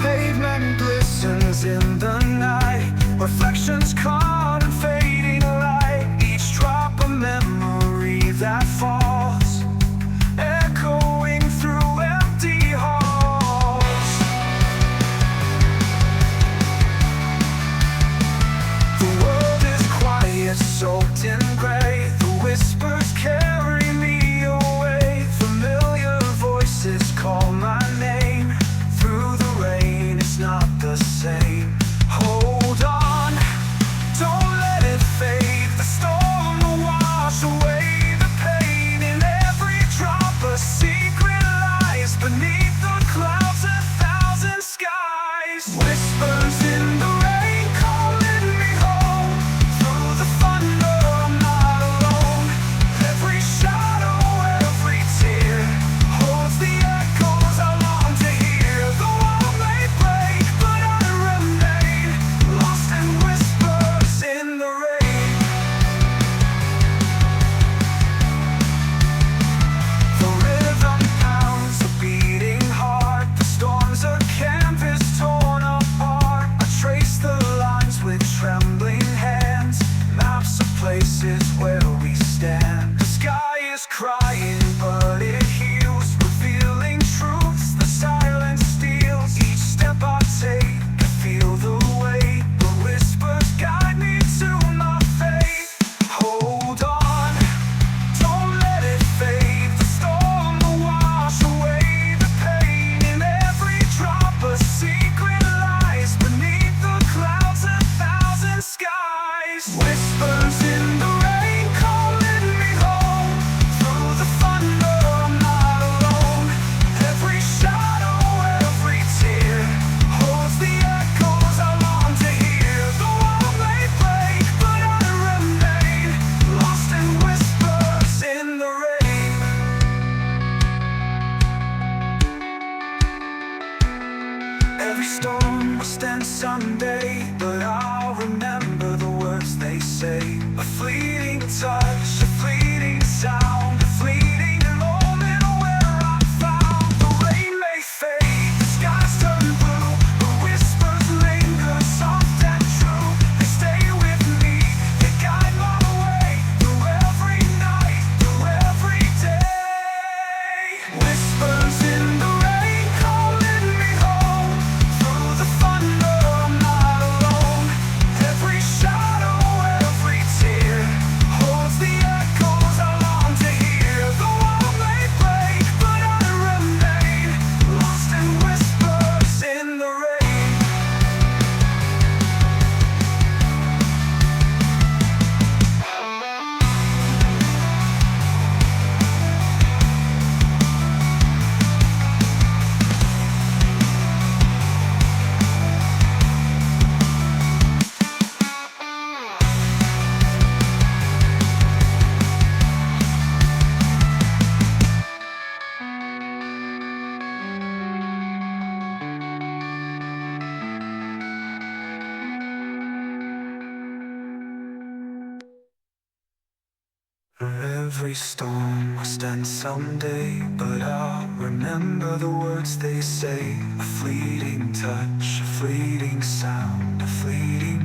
pavement glistens in the night, reflections caught in fading light. Each drop a memory that falls, echoing through empty halls. The world is quiet, soaked in gray. The whispers carry me away. Familiar voices call my name. Through the rain, it's not the same. Hold on, don't let it fade. The storm will wash away the pain. In every drop a secret lies. Beneath the clouds 1,000 skies. Whispers in the rain calling me home. Through the thunder I'm not alone. Every shadow, every tear holds the echoes I long to hear. The world may break, but I remain lost in whispers in the rain. The rhythm pounds a beating heart. The storm's a canvas torn apart. I trace the lines with trembling hands. Maps of places where we stand. The sky is crying, but it heals, revealing truths the silence steals. Each step I take, I feel the weight. The whispers guide me to my fate. Hold on, don't let it fade. The storm will wash away the pain. In every drop a secret lies. Beneath the clouds 1,000 skies. Whispers in the rain calling me home. Through the thunder I'm not alone. Every shadow, every tear holds the echoes I long to hear. The world may break, but I remain lost in whispers in the rain. Every storm must end someday, but I'll remember the words they say. A fleeting touch, a fleeting sound, a fleeting moment where I'm found. The rain may fade, the skies turn blue, but whispers linger soft and true. They stay with me, they guide my way. Through every night, through every day. Whispers in the rain calling me home. Through the thunder I'm not alone. Every shadow, every tear holds the echoes I long to hear. The world may break, but I remain lost in whispers in the rain. Every storm must end someday, but I'll remember the words they say. A fleeting touch, a fleeting sound, a fleeting